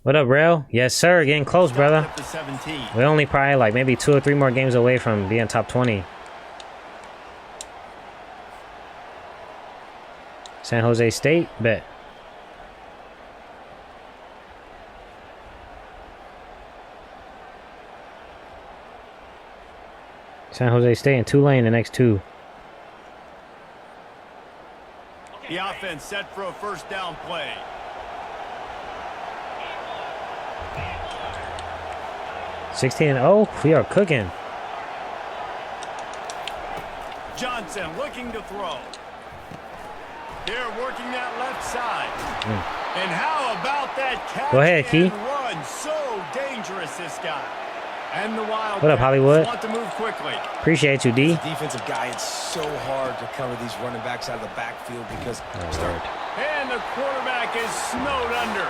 What up, Rail? Yes, sir. Getting close, brother. We're only probably like maybe 2 or 3 more games away from being top 20. San Jose State, bet. San Jose State and Tulane the next 2. The offense set for a first down play. (16-0), we are cooking. Johnson looking to throw. They're working that left side. And how about that catch? Go ahead, Key. Run. So dangerous, this guy. And the Wildcats What up, Hollywood? want to move quickly. Appreciate you, D. As a defensive guy, it's so hard to cover these running backs out of the backfield because And the quarterback is snowed under.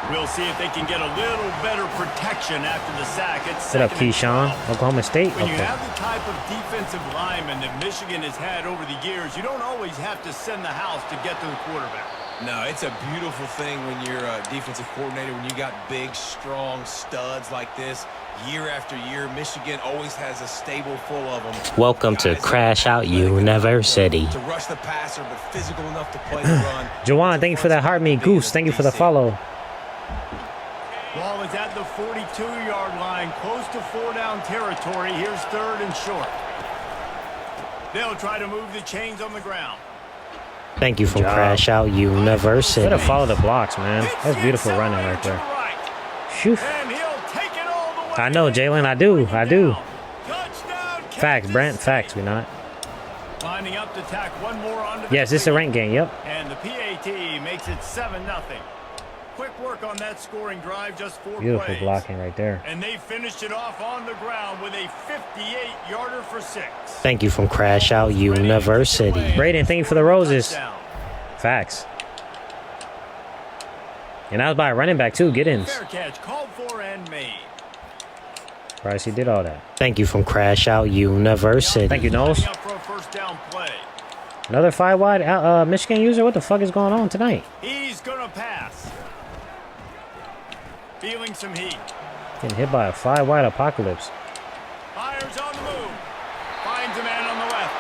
We'll see if they can get a little better protection after the sack. It's What up, Keyshawn? Oklahoma State? When you Okay. have the type of defensive lineman that Michigan has had over the years, you don't always have to send the house to get to the quarterback. No, it's a beautiful thing when you're a defensive coordinator, when you got big, strong studs like this. Year after year, Michigan always has a stable full of them. Welcome to Crash Out University. To rush the passer, but physical enough to play the run. Jawan, thank you for that heart meat. Goose, thank you for the follow. Ball is at the 42-yard line, close to 4-down territory. Here's 3rd and short. They'll try to move the chains on the ground. Thank you from Crash Out University. Better follow the blocks, man. That's beautiful running right there. Phew. I know, Jalen. I do. Facts, Brent. Facts. We not. Lining up to tack one more onto Yes, this is a rank game. Yep. And the PAT makes it 7-0. Quick work on that scoring drive, just 4 Beautiful plays. blocking right there. And they finished it off on the ground with a 58-yarder for 6. Thank you from Crash Out University. Braden, thank you for the roses. Facts. And I was by a running back too. Get in. Fair catch called for and made. Bryce, he did all that. Thank you from Crash Out University. Thank you, Knowles. Another 5 wide Michigan user. What the fuck is going on tonight? He's gonna pass. Feeling some heat. Getting hit by a 5 wide apocalypse. Fires on the move. Finds a man on the left.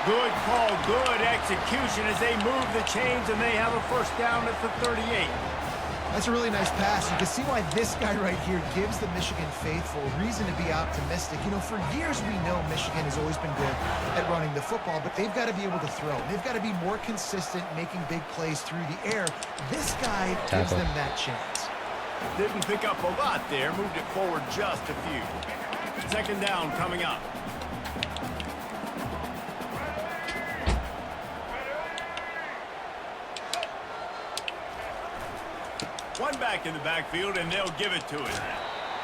Good call, good execution as they move the chains and they have a first down at the 38. That's a really nice pass. You can see why this guy right here gives the Michigan faithful reason to be optimistic. You know, for years we know Michigan has always been good at running the football, but they've got to be able to throw. They've got to be more consistent making big plays through the air. This guy gives them that chance. Didn't pick up a lot there. Moved it forward just a few. 2nd down coming up. One back in the backfield, and they'll give it to it.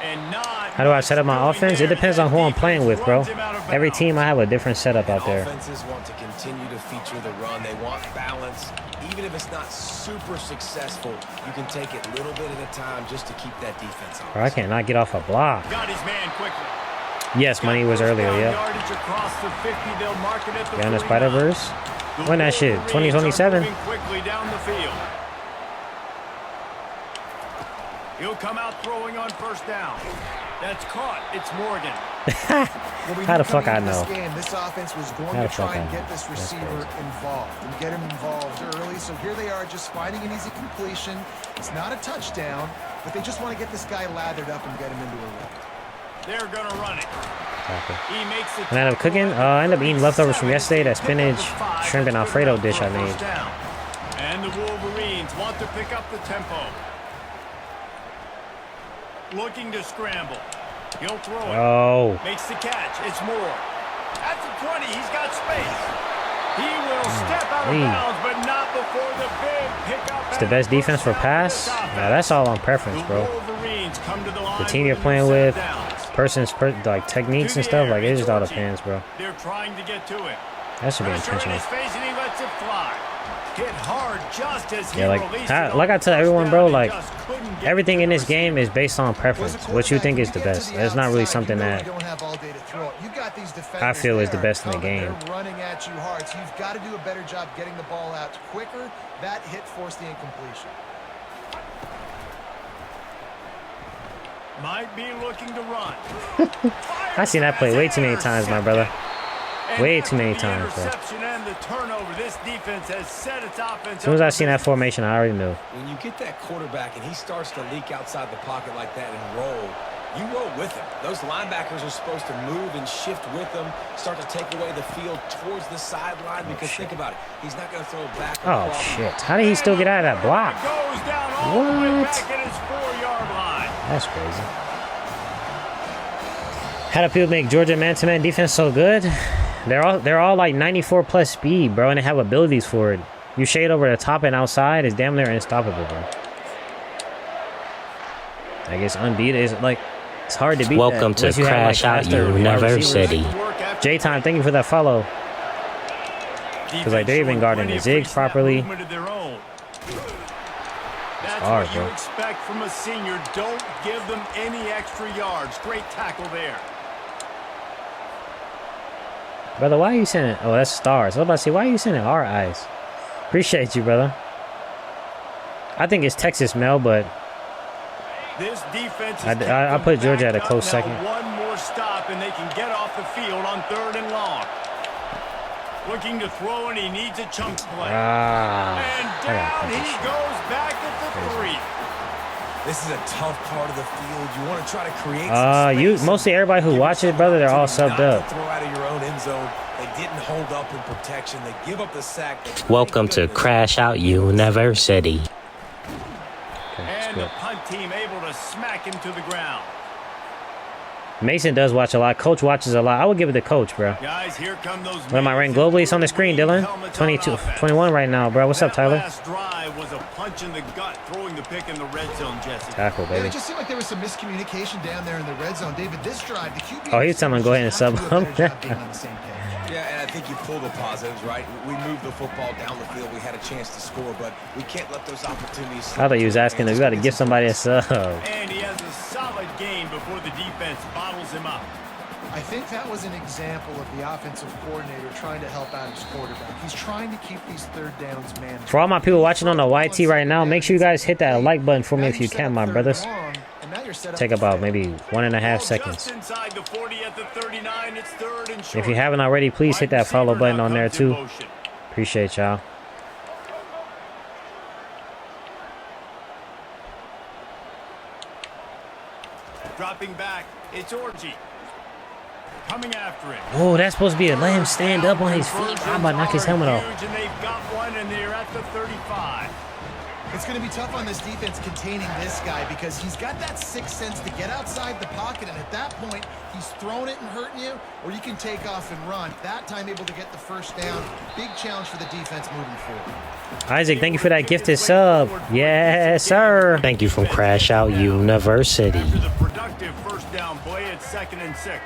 And not. How do I set up my offense? It depends on who I'm playing with, bro. Every team I have a different setup out there. Offenses want to continue to feature the run. They want balance. Even if it's not super successful, you can take it a little bit at a time just to keep that defense on. Bro, I cannot get off a block. Got his man quickly. Yes, money was earlier, yep. Beyond the Spider-Verse. When that shit? 2027? Quickly down the field. He'll come out throwing on first down. That's caught. It's Morgan. How the fuck I know? This offense was going to try and get this receiver involved and get him involved early. So here they are just finding an easy completion. It's not a touchdown, but they just want to get this guy lathered up and get him into a run. They're going to run it. He makes it. And I end up cooking. I end up eating leftovers from yesterday. That spinach, shrimp, and Alfredo dish I made. And the Wolverines want to pick up the tempo. Looking to scramble. He'll throw it. Oh. Makes the catch. It's Moore. At the 20, he's got space. He will step out of bounds, but not before the big pickup. It's the best defense for pass. Now that's all on preference, bro. The team you're playing with, like techniques and stuff, like it just all depends, bro. They're trying to get to it. That should be intentional. Hit hard just as Yeah, like I tell everyone, bro, like everything in this game is based on preference. What you think is the best. It's not really something that I feel is the best in the game. They're running at you hard, so you've got to do a better job getting the ball out quicker. That hit forced the incompletion. Might be looking to run. I seen that play way too many times, my brother. Way too many times, bro. And the turnover, this defense has set its offense. As soon as I seen that formation, I already knew. When you get that quarterback and he starts to leak outside the pocket like that and roll, you roll with him. Those linebackers are supposed to move and shift with them, start to take away the field towards the sideline, because think about it, he's not going to throw back. Oh shit! How did he still get out of that block? Goes down all the way back at his 4-yard line. That's crazy. How do people make Georgia man-to-man defense so good? They're all like 94 plus speed, bro, and they have abilities for it. You shade over the top and outside, it's damn near unstoppable, bro. I guess unbeatable is like, it's hard to beat. Welcome to Crash Out University. J-Time, thank you for that follow. Because like they're even guarding the zigs properly. That's hard, what you bro. expect from a senior. Don't give them any extra yards. Great tackle there. Brother, why are you sending? Oh, that's stars. I was about to say, why are you sending our eyes? Appreciate you, brother. I think it's Texas Mel, but This defense I put Georgia at a close second. One more stop and they can get off the field on 3rd and long. Looking to throw, and he needs a chunk play. And down he goes back at the 3. This is a tough part of the field. You want to try to create mostly everybody who watches, brother, they're all subbed up. Throw out of your own end zone. They didn't hold up in protection. They give up the sack. Welcome to Crash Out University. And the punt team able to smack him to the ground. Mason does watch a lot. Coach watches a lot. I would give it to Coach, bro. Guys, here come those. What am I ranked globally? It's on the screen, Dylan. 21 right now, bro. What's up, Tyler? Last drive was a punch in the gut, throwing the pick in the red zone, Jesse. Tackle, Yeah, baby. it just seemed like there was some miscommunication down there in the red zone. David, this drive, the QB... Oh, he was telling him go ahead and sub him. Yeah, and I think you pull the positives, right? We moved the football down the field. We had a chance to score, but we can't let those opportunities... I thought he was asking if you got to give somebody a sub. And he has a solid game before the defense bottles him up. I think that was an example of the offensive coordinator trying to help out his quarterback. He's trying to keep these 3rd downs manageable. For all my people watching on the YT right now, make sure you guys hit that like button for me if you can, my brothers. Take about maybe 1.5 seconds. If you haven't already, please hit that follow button on there too. Appreciate y'all. Dropping back, it's Orgy. Coming after it. Oh, that's supposed to be a let him stand up on his feet. I'm about to knock his helmet off. And they've got one, and they're at the 35. It's going to be tough on this defense containing this guy because he's got that sixth sense to get outside the pocket, and at that point, he's throwing it and hurting you, or you can take off and run. That time able to get the first down. Big challenge for the defense moving forward. Isaac, thank you for that gifted sub. Yes, sir. Thank you from Crash Out University. After the productive first down play, it's 2nd and 6.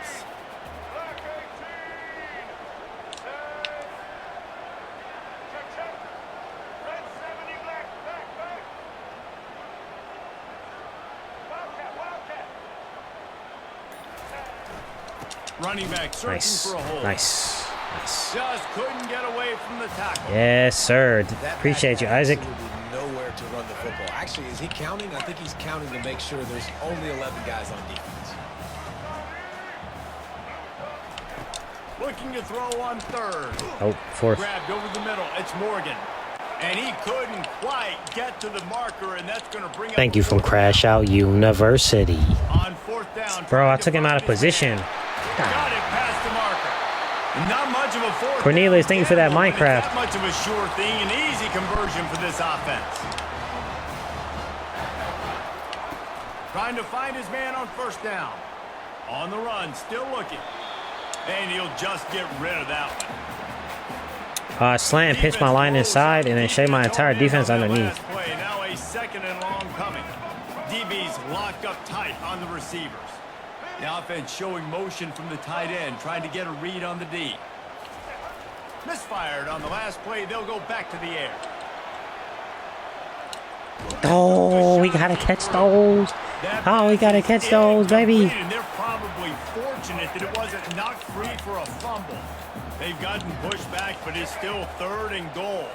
Running back searching for a hole. Nice. Just couldn't get away from the tackle. Yes, sir. Appreciate you, Isaac. Nowhere to run the football. Actually, is he counting? I think he's counting to make sure there's only 11 guys on defense. Looking to throw on 3rd. Oh, 4th. Grabbed over the middle. It's Morgan. And he couldn't quite get to the marker, and that's going to bring up... Thank you from Crash Out University. On 4th down. Bro, I took him out of position. Got it past the marker. Not much of a fourth. Cornelius, thank you for that Minecraft. Not much of a sure thing. An easy conversion for this offense. Trying to find his man on 1st down. On the run, still looking. And he'll just get rid of that one. Slant, pitch my line inside, and then shade my entire defense underneath. Now a 2nd and long coming. DB's locked up tight on the receivers. The offense showing motion from the tight end, trying to get a read on the D. Misfired on the last play. They'll go back to the air. Oh, we gotta catch those. Oh, we gotta catch those, baby. And they're probably fortunate that it wasn't knocked free for a fumble. They've gotten pushed back, but it's still 3rd and goal.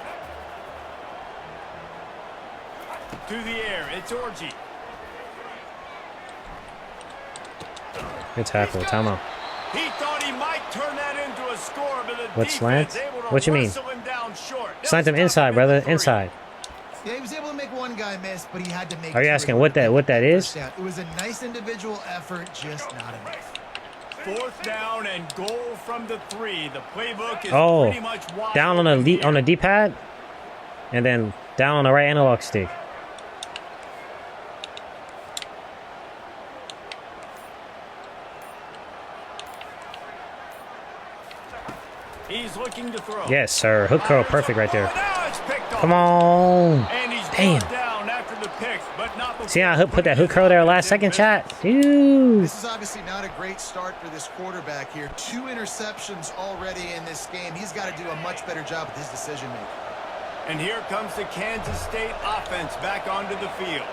To the air, it's Orgy. Good tackle. Timeout. He thought he might turn that into a score, but the What slant? defense able to What you mean? wrestle him down short. Slant him inside, brother. Inside. Yeah, he was able to make one guy miss, but he had to make. Are you two asking in what order to that get the is? first down. It was a nice individual effort, just not enough. 4th down and goal from the 3. The playbook is Oh, pretty much wide down on the D-pad, and then down on the right analog stick. He's looking to throw. Yes, sir. Hook curl, perfect right there. Now it's picked off. Come on. And he's Damn. brought down after the pick, but not before. See how I put that hook curl there last second, chat? Ew. This is obviously not a great start for this quarterback here. 2 interceptions already in this game. He's got to do a much better job with his decision making. And here comes the Kansas State offense back onto the field.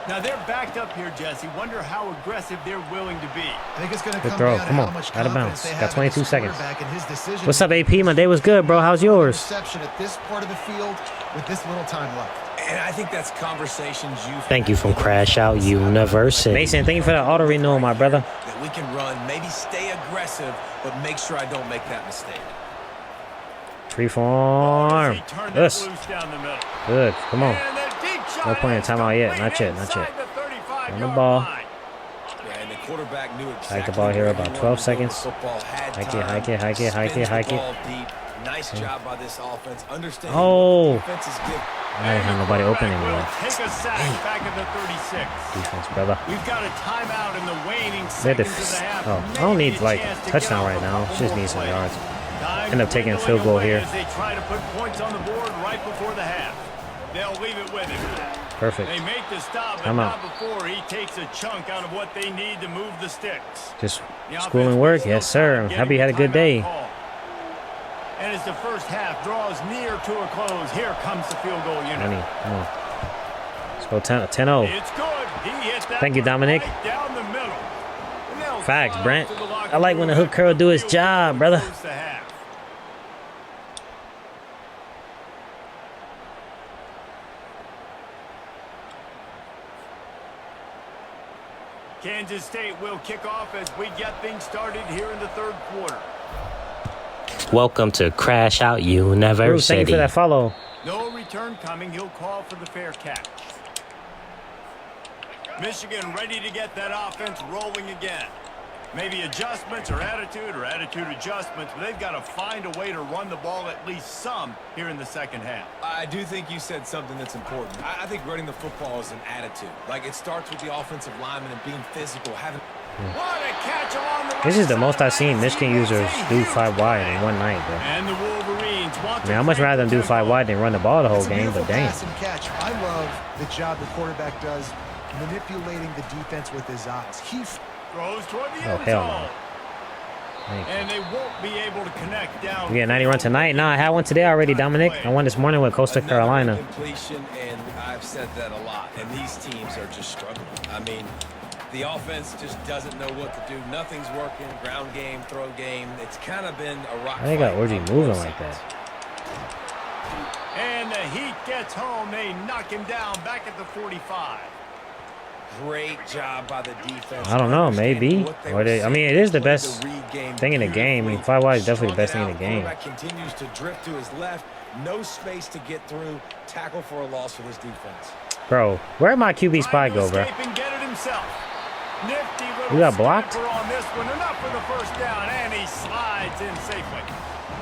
Now they're backed up here, Jesse. Wonder how aggressive they're willing to be. I think it's going to Good come throw. down Come to on. how much Out of confidence bounds. they Got have in 22 this seconds. quarterback and his decision What's up, making. AP? My day was good, bro. How's yours? Interception at this part of the field with this little time left. And I think that's conversations you've Thank you from Crash Out University. Mason, thank you for that auto renewal, my brother. that we can run, maybe stay aggressive, but make sure I don't make that mistake. Freeform. He turned it Yes. loose down the middle. Good. Come on. And the deep shot No point in is timeout yet. complete Not yet. Not inside yet. the 35-yard On the ball. line. Yeah, and the quarterback knew exactly Hike the ball here where about he 12 wanted to go with seconds. the football, had Hike it, time, hike it, hike it, hike it, spins the hike it. ball deep. Nice job by this offense. Understanding Oh. what the defense is giving. I didn't have nobody open anywhere. Take a sack back at the 36. Defense, brother. We've got a timeout in the waning They had to seconds of the half. oh, I don't need Maybe a like chance to touchdown get right off a now. couple Just more need some plays. yards. Time End up taking a dwindling field goal away here. As they try to put points on the board right before the half. They'll leave it with him. Perfect. They make the stop, but Come on. not before he takes a chunk out of what they need to move the sticks. Just The school offense and work. will Yes, still sir. try to Happy you get had a good day. timeout call. And as the first half draws near to a close, here comes the field goal unit. Money. Come on. Let's go 10-0. It's good. He hit that Thank you, Dominic. right down the middle. And they'll Facts, fly Brent. off to the locker I like when the room hook curl do his after job, brother. close the half. Kansas State will kick off as we get things started here in the 3rd quarter. Welcome to Crash Out Bruce, thank you University. for that follow. No return coming. He'll call for the fair catch. Michigan ready to get that offense rolling again. Maybe adjustments or attitude adjustments, but they've got to find a way to run the ball at least some here in the second half. I do think you said something that's important. I think running the football is an attitude. Like, it starts with the offensive lineman and being physical, having... What a catch along the This is the right most side I've seen of Michigan the users field. do 5 wide in one night, bro. And the Wolverines want I mean, I'd much rather them do 5 wide than run the ball the whole It's a game, beautiful but damn. pass and catch. I love the job the quarterback does manipulating the defense with his eyes. He throws toward the Oh, end hell zone. no. Thank you. And they won't be able to connect down. You get a 90 run tonight? No, I had one today already, Dominic. I won this morning with Coastal Another Carolina. incompletion, and I've said that a lot. And these teams are just struggling. I mean, the offense just doesn't know what to do. Nothing's working. Ground game, throw game. It's kind of been a rock. I think I got fight Orgy on moving both like sides. that. And the Heat gets home. They knock him down back at the 45. Great job by the defense. I don't know, maybe. Understanding what they Or were they- I mean, seeing it is the and played best read game thing in the game. I mean, beautifully. 5 wide is definitely the best thing Strung in the it out. game. Quarterback continues to drift to his left. No space to get through. Tackle for a loss for this defense. Bro, where'd my QB spy Trying to go, bro? escape and get it himself. Nifty little You got blocked? scamper on this one. Enough for the first down, and he slides in safely.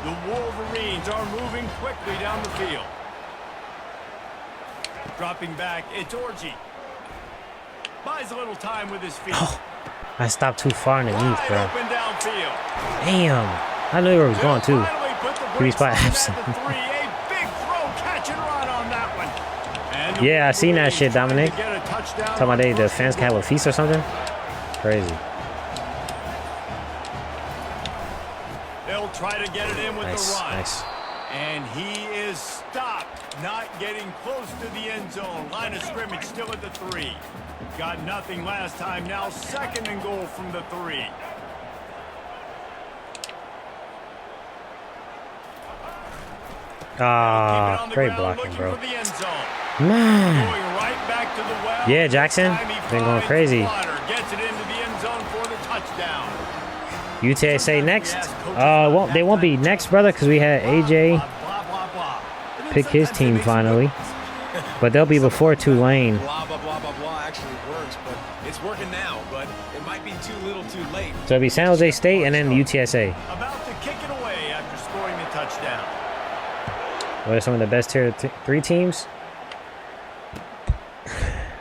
The Wolverines are moving quickly down the field. Dropping back, it's Orgy. Buys a little time with his feet. Oh, I stopped too far underneath, Wide bro. open downfield. Damn. I knew where he was going, too. Finally put the QB brakes spy on at absent. the 3. A big throw, catch and run on that one. And the Yeah, I seen that Wolverines shit, trying to Dominic. get a touchdown Talking about on the first fans and can have goal. a feast or something? Crazy. They'll try to get it in with Nice, the run. nice. And he is stopped, not getting close to the end zone. Line of scrimmage still at the 3. Got nothing last time. Now 2nd and goal from the 3. Ah, Keep it great on the ground, blocking, looking bro. for the end zone. Man. Going right back to the well. Yeah, Jackson. This time he Been going finds crazy. Slaughter, gets it into the end zone for the touchdown. down. UTSA next. They won't be next, brother, because we had AJ pick his team finally. But they'll be before Tulane. Blah, blah, blah, blah, blah actually works, but it's working now, but it might be too little too late. So it'll be San Jose State and then UTSA. About to kick it away after scoring the touchdown. What are some of the best tier 3 teams?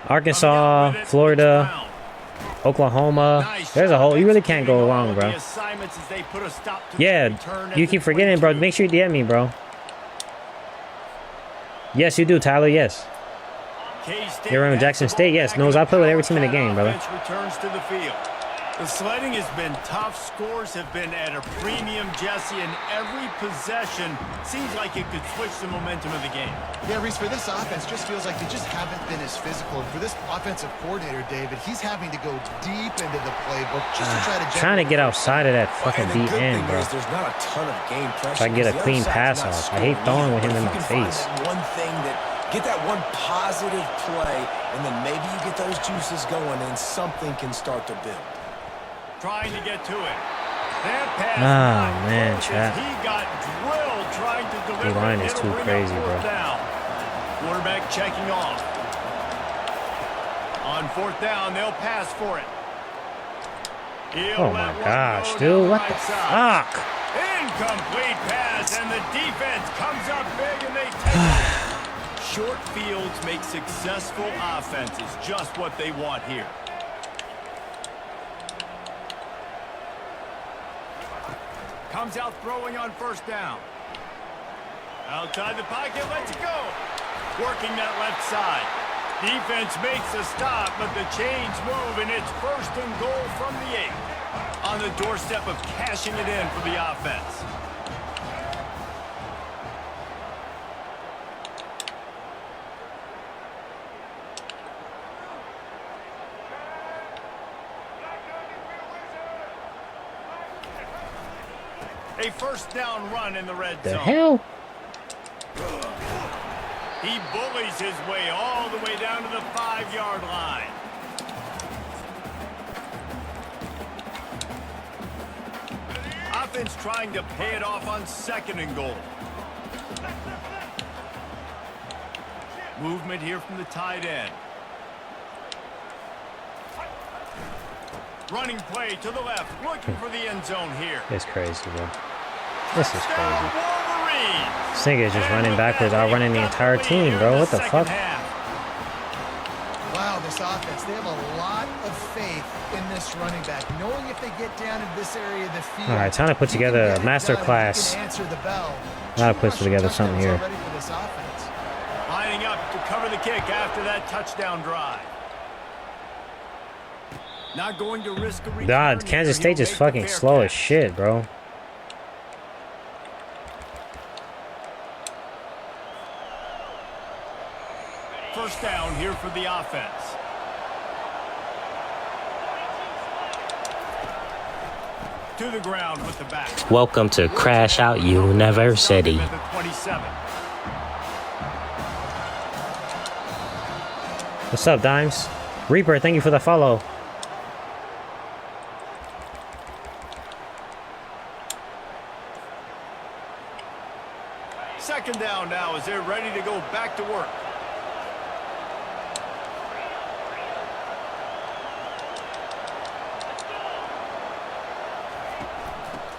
Arkansas, Florida, Oklahoma. There's a whole. You really can't go wrong, bro. Yeah, you keep forgetting, bro. Make sure you DM me, bro. Yes, you do, Tyler. Yes. You're running Jackson State. Yes, knows I play with every team in the game, brother. Returns to the field. The sledding has been tough. Scores have been at a premium, Jesse, and every possession seems like it could switch the momentum of the game. Yeah, Reese, for this offense, just feels like they just haven't been as physical. And for this offensive coordinator, David, he's having to go deep into the playbook just to try to get outside of that fucking deep end, bro. There's not a ton of game pressure. If I can get a clean pass off. I hate throwing with him in my face. One thing get that one positive play, and then maybe you get those juices going, and something can start to build. Trying to get to it. That pass man, chat. He got drilled trying to deliver. The line is too crazy, bro. Down. Quarterback checking off. On 4th down, they'll pass for it. Oh my gosh, dude, what the fuck? Incomplete pass, and the defense comes up big, and they take it. Short fields make successful offenses just what they want here. Comes out throwing on 1st down. Outside the pocket, let's go. Working that left side. Defense makes a stop, but the chains move, and it's 1st and goal from the 8. On the doorstep of cashing it in for the offense. A 1st down run in the red zone. The hell? He bullies his way all the way down to the 5-yard line. Offense trying to pay it off on 2nd and goal. Movement here from the tight end. Running play to the left, looking for the end zone here. It's crazy, bro. This is crazy. This nigga is just running backwards, outrunning the entire team, bro. What the fuck? Wow, this offense, they have a lot of faith in this running back, knowing if they get down in this area of the field. All right, time to put together a master class. Gotta put together something here. Lining up to cover the kick after that touchdown drive. Not going to risk a return. God, Kansas State is fucking slow as shit, bro. First down here for the offense. To the ground with the back. Welcome to Crash Out University. What's up, Dimes? Reaper, thank you for the follow. Second down now as they're ready to go back to work.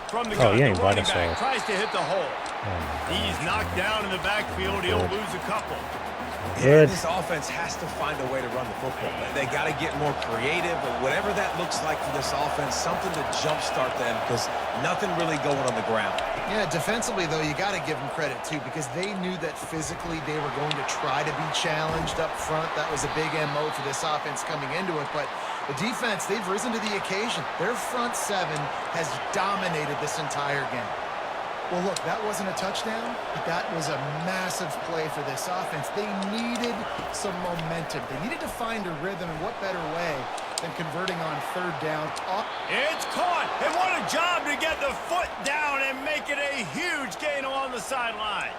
From the gun, you ain't the running blocking, back tries to hit the hole. He's knocked down in the backfield. He'll lose a couple. Good. This offense has to find a way to run the football. They got to get more creative, but whatever that looks like for this offense, something to jumpstart them because nothing really going on the ground. Yeah, defensively, though, you got to give them credit, too, because they knew that physically they were going to try to be challenged up front. That was a big MO for this offense coming into it, but the defense, they've risen to the occasion. Their front 7 has dominated this entire game. Well, look, that wasn't a touchdown, but that was a massive play for this offense. They needed some momentum. They needed to find a rhythm, and what better way than converting on 3rd down. It's caught, and what a job to get the foot down and make it a huge gain along the sideline.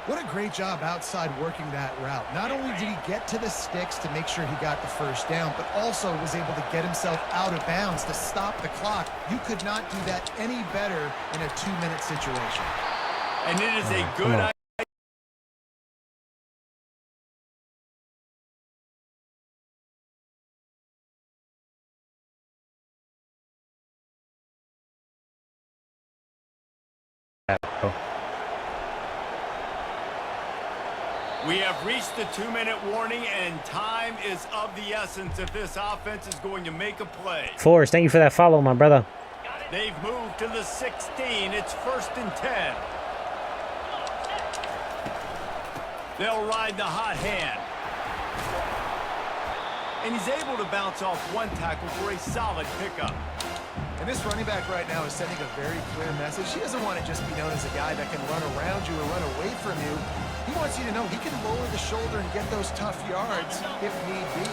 What a great job outside working that route. Not only did he get to the sticks to make sure he got the first down, but also was able to get himself out of bounds to stop the clock. You could not do that any better in a 2-minute situation. And it is a good idea. We have reached the 2-minute warning, and time is of the essence if this offense is going to make a play. Forrest, thank you for that follow, my brother. They've moved to the 16. It's 1st and 10. They'll ride the hot hand. And he's able to bounce off one tackle for a solid pickup. And this running back right now is sending a very clear message. He doesn't want to just be known as a guy that can run around you or run away from you. He wants you to know he can lower the shoulder and get those tough yards if need be.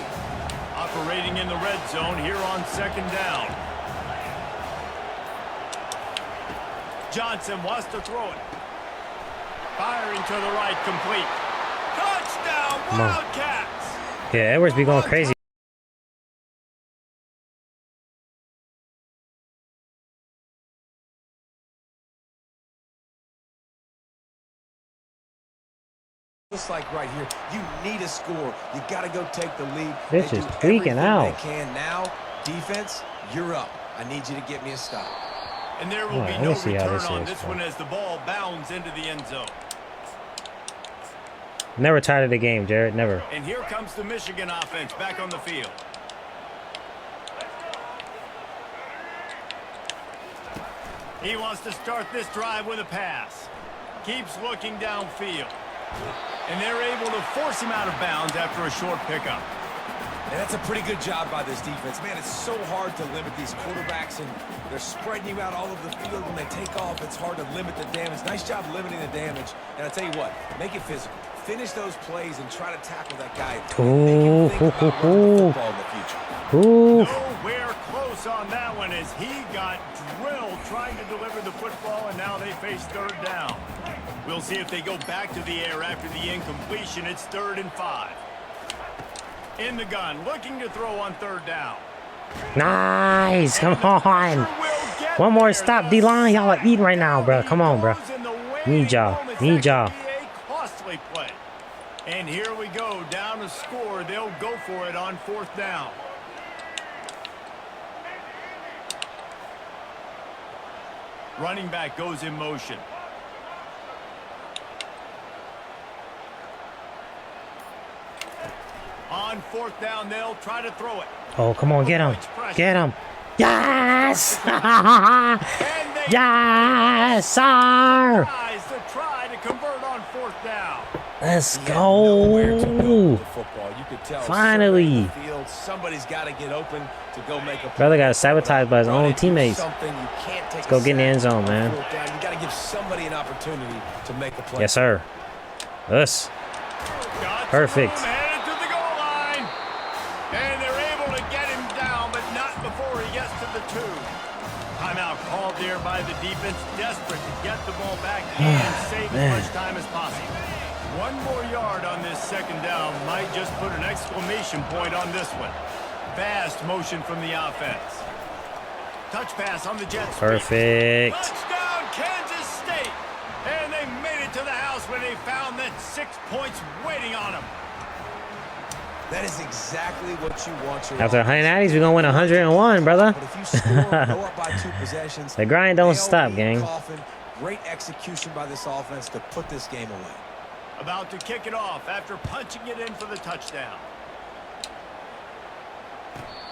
Operating in the red zone here on 2nd down. Johnson wants to throw it. Firing to the right, complete. Touchdown, Wildcats! Yeah, Edwards be going crazy. Just like right here, you need a score. You got to go take the lead. This is tweaking out. They can now. Defense, you're up. I need you to get me a stop. And there will be no return on this one as the ball bounds into the end zone. Never tired of the game, Jared. Never. And here comes the Michigan offense back on the field. He wants to start this drive with a pass. Keeps looking downfield. And they're able to force him out of bounds after a short pickup. And that's a pretty good job by this defense. Man, it's so hard to limit these quarterbacks, and they're spreading you out all over the field. When they take off, it's hard to limit the damage. Nice job limiting the damage. And I tell you what, make it physical. Finish those plays and try to tackle that guy. Make him think about running the football in the future. Nowhere close on that one as he got drilled trying to deliver the football, and now they face 3rd down. We'll see if they go back to the air after the incompletion. It's 3rd and 5. In the gun, looking to throw on 3rd down. Nice. Come on. One more stop, D-line. Y'all are eating right now, bro. Come on, bro. Need y'all. Need y'all. Costly play. And here we go. Down a score. They'll go for it on 4th down. Running back goes in motion. On 4th down, they'll try to throw it. Oh, come on, get him. Get him. Yes! Yes, sir! To try to convert on 4th down. Let's go. Finally. Somebody's got to get open to go make a play. Brother got sabotaged by his own teammates. Let's go get in the end zone, man. You got to give somebody an opportunity to make a play. Yes, sir. Us. Perfect. And they're able to get him down, but not before he gets to the 2. Timeout called there by the defense, desperate to get the ball back and save as much time as possible. 1 more yard on this 2nd down might just put an exclamation point on this one. Fast motion from the offense. Touch pass on the Jets. Perfect. Touchdown, Kansas State. And they made it to the house when they found that 6 points waiting on them. That is exactly what you want your After 190s, we're going to win 101, brother. But if you score, go up by 2 possessions. The grind don't stop, gang. Great execution by this offense to put this game away. About to kick it off after punching it in for the touchdown.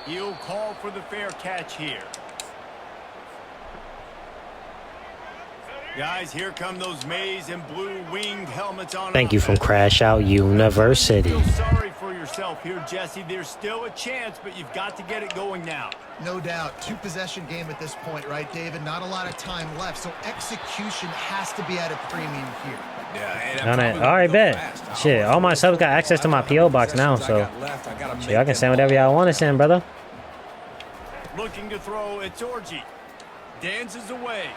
He'll call for the fair catch here. Guys, here come those maize and blue winged helmets on. Thank you from Crash Out University. Feel sorry for yourself here, Jesse. There's still a chance, but you've got to get it going now. No doubt. 2-possession game at this point, right, David? Not a lot of time left, so execution has to be at a premium here. Yeah, all right, bet. Shit, all my subs got access to my P.O. box now, so shit, y'all can send whatever y'all want to send, brother. Looking to throw, it's Orgy. Dances away.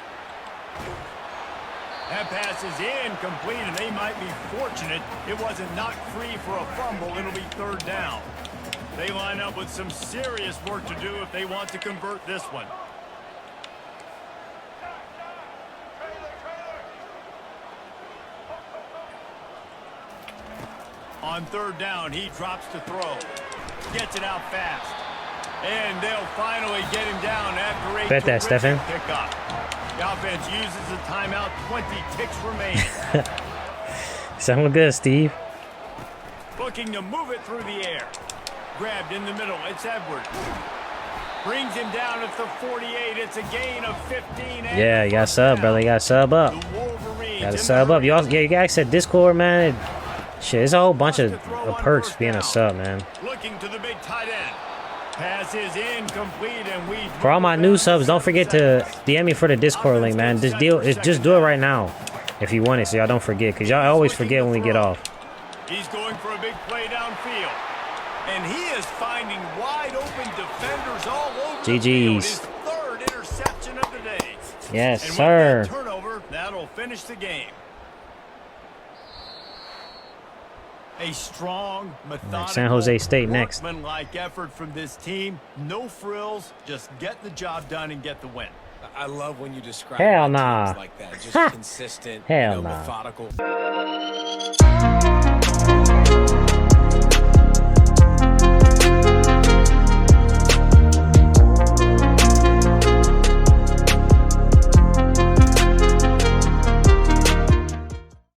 That pass is incomplete, and they might be fortunate it wasn't knocked free for a fumble. It'll be third down. They line up with some serious work to do if they want to convert this one. On third down, he drops to throw. Gets it out fast. And they'll finally get him down after a Bet that, Stefan. pickup. The offense uses the timeout. 20 ticks remain. Sound good, Steve. Looking to move it through the air. Grabbed in the middle. It's Edwards. Brings him down at the 48. It's a gain of 15. Yeah, you got sub, brother. You got sub up. Got to sub up. You also, yeah, you guys said Discord, man. Shit, it's a whole bunch of perks being a sub, man. Looking to the big tight end. Pass is incomplete, and we. For all my new subs, don't forget to DM me for the Discord link, man. Just do it right now if you want it, so y'all don't forget, because y'all always forget when we get off. He's going for a big play downfield, and he is finding wide open defenders all over. GG's. His third interception of the day. Yes, and sir. With that turnover, that'll finish the game. A strong, methodical, San Jose State next. workmanlike effort from this team. No frills, just get the job done and get the win. I love when you describe Hell teams nah. like that. Just consistent, Hell nah. methodical.